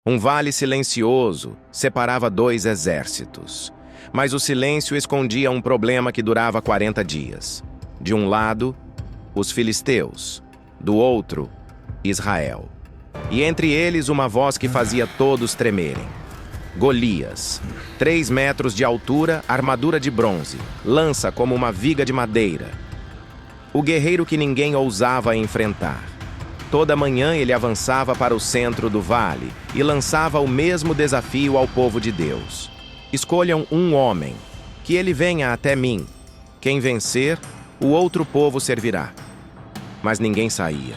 Um vale silencioso separava dois exércitos. Mas o silêncio escondia um problema que durava 40 dias. De um lado, os filisteus. Do outro, Israel. E entre eles uma voz que fazia todos tremerem. Golias, 3 metros de altura, armadura de bronze, lança como uma viga de madeira. O guerreiro que ninguém ousava enfrentar. Toda manhã ele avançava para o centro do vale e lançava o mesmo desafio ao povo de Deus. Escolham um homem, que ele venha até mim. Quem vencer, o outro povo servirá. Mas ninguém saía.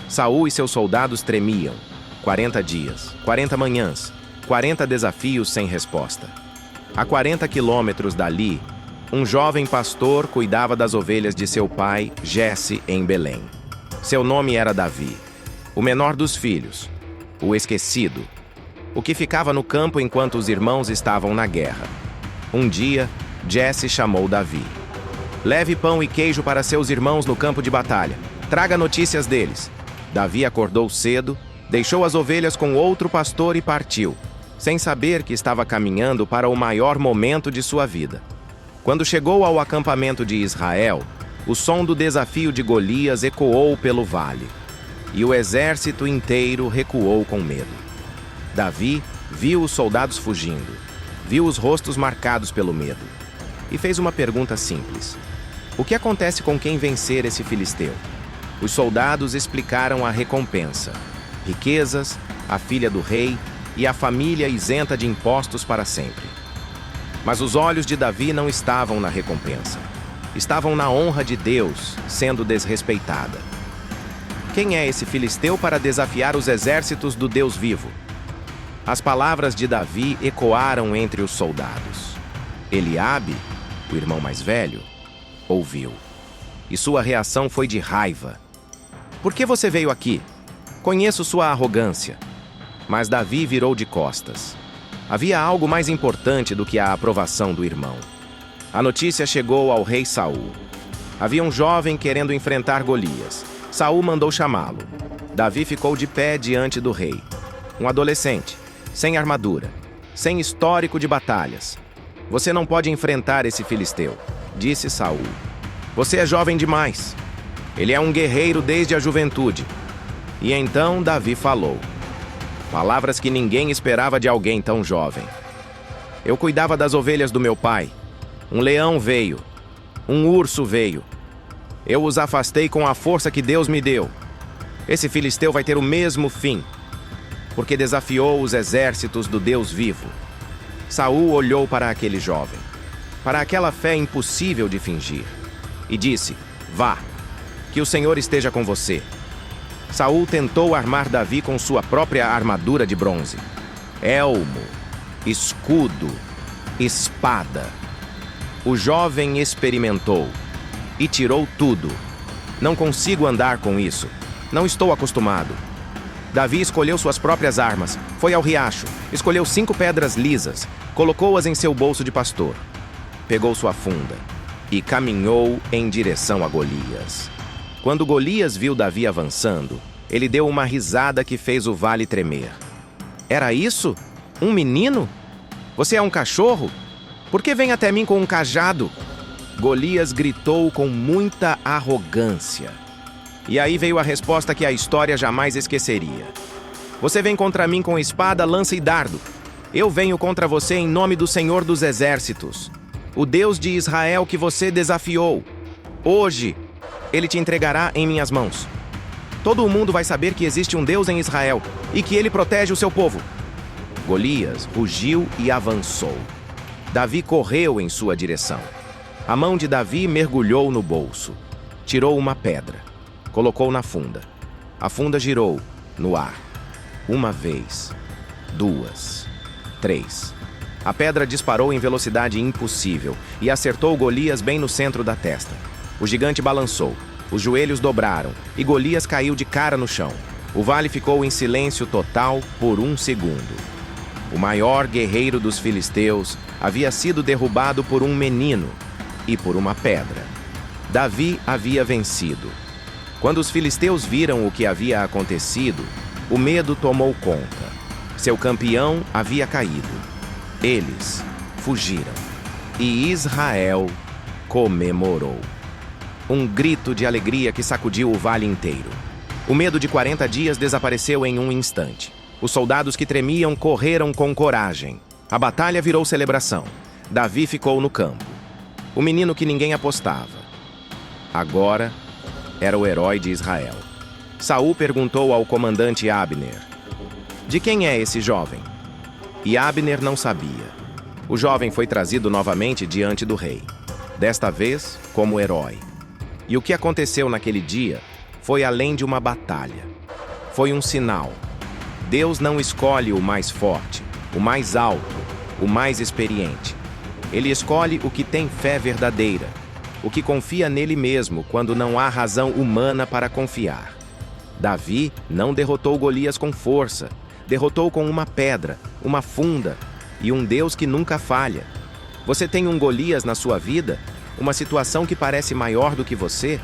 Saul e seus soldados tremiam. 40 dias, 40 manhãs, 40 desafios sem resposta. A 40 quilômetros dali, um jovem pastor cuidava das ovelhas de seu pai, Jesse, em Belém. Seu nome era Davi, o menor dos filhos, o esquecido, o que ficava no campo enquanto os irmãos estavam na guerra. Um dia, Jesse chamou Davi. Leve pão e queijo para seus irmãos no campo de batalha. Traga notícias deles. Davi acordou cedo, deixou as ovelhas com outro pastor e partiu, sem saber que estava caminhando para o maior momento de sua vida. Quando chegou ao acampamento de Israel, o som do desafio de Golias ecoou pelo vale, e o exército inteiro recuou com medo. Davi viu os soldados fugindo, viu os rostos marcados pelo medo, e fez uma pergunta simples: o que acontece com quem vencer esse filisteu? Os soldados explicaram a recompensa: riquezas, a filha do rei e a família isenta de impostos para sempre. Mas os olhos de Davi não estavam na recompensa. Estavam na honra de Deus sendo desrespeitada. Quem é esse filisteu para desafiar os exércitos do Deus vivo? As palavras de Davi ecoaram entre os soldados. Eliabe, o irmão mais velho, ouviu. E sua reação foi de raiva. Por que você veio aqui? Conheço sua arrogância. Mas Davi virou de costas. Havia algo mais importante do que a aprovação do irmão. A notícia chegou ao rei Saul. Havia um jovem querendo enfrentar Golias. Saul mandou chamá-lo. Davi ficou de pé diante do rei. Um adolescente, sem armadura, sem histórico de batalhas. Você não pode enfrentar esse filisteu, disse Saul. Você é jovem demais. Ele é um guerreiro desde a juventude. E então Davi falou. Palavras que ninguém esperava de alguém tão jovem. Eu cuidava das ovelhas do meu pai. Um leão veio. Um urso veio. Eu os afastei com a força que Deus me deu. Esse filisteu vai ter o mesmo fim, porque desafiou os exércitos do Deus vivo. Saul olhou para aquele jovem, para aquela fé impossível de fingir, e disse: vá, que o Senhor esteja com você. Saul tentou armar Davi com sua própria armadura de bronze. Elmo, escudo, espada. O jovem experimentou e tirou tudo. Não consigo andar com isso. Não estou acostumado. Davi escolheu suas próprias armas, foi ao riacho, escolheu 5 pedras lisas, colocou-as em seu bolso de pastor. Pegou sua funda e caminhou em direção a Golias. Quando Golias viu Davi avançando, ele deu uma risada que fez o vale tremer. Era isso? Um menino? Você é um cachorro? Por que vem até mim com um cajado? Golias gritou com muita arrogância. E aí veio a resposta que a história jamais esqueceria. Você vem contra mim com espada, lança e dardo. Eu venho contra você em nome do Senhor dos Exércitos, o Deus de Israel que você desafiou. Hoje, ele te entregará em minhas mãos. Todo o mundo vai saber que existe um Deus em Israel e que ele protege o seu povo. Golias rugiu e avançou. Davi correu em sua direção. A mão de Davi mergulhou no bolso. Tirou uma pedra. Colocou na funda. A funda girou no ar. 1 vez, 2, 3. A pedra disparou em velocidade impossível e acertou Golias bem no centro da testa. O gigante balançou. Os joelhos dobraram e Golias caiu de cara no chão. O vale ficou em silêncio total por 1 segundo. O maior guerreiro dos filisteus havia sido derrubado por um menino e por uma pedra. Davi havia vencido. Quando os filisteus viram o que havia acontecido, o medo tomou conta. Seu campeão havia caído. Eles fugiram. E Israel comemorou. Um grito de alegria que sacudiu o vale inteiro. O medo de 40 dias desapareceu em um instante. Os soldados que tremiam correram com coragem. A batalha virou celebração. Davi ficou no campo. O menino que ninguém apostava. Agora era o herói de Israel. Saul perguntou ao comandante Abner: "De quem é esse jovem?" E Abner não sabia. O jovem foi trazido novamente diante do rei, desta vez como herói. E o que aconteceu naquele dia foi além de uma batalha. Foi um sinal. Deus não escolhe o mais forte, o mais alto, o mais experiente. Ele escolhe o que tem fé verdadeira, o que confia nele mesmo quando não há razão humana para confiar. Davi não derrotou Golias com força, derrotou com uma pedra, uma funda e um Deus que nunca falha. Você tem um Golias na sua vida? Uma situação que parece maior do que você?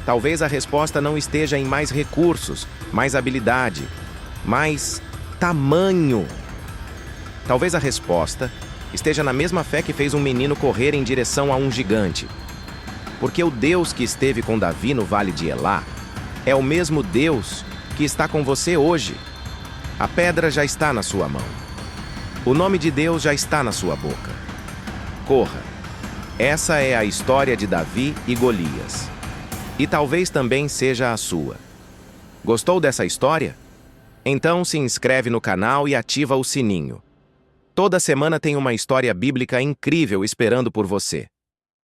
Talvez a resposta não esteja em mais recursos, mais habilidade, mais tamanho. Talvez a resposta esteja na mesma fé que fez um menino correr em direção a um gigante. Porque o Deus que esteve com Davi no vale de Elá é o mesmo Deus que está com você hoje. A pedra já está na sua mão. O nome de Deus já está na sua boca. Corra. Essa é a história de Davi e Golias. E talvez também seja a sua. Gostou dessa história? Então se inscreve no canal e ativa o sininho. Toda semana tem uma história bíblica incrível esperando por você.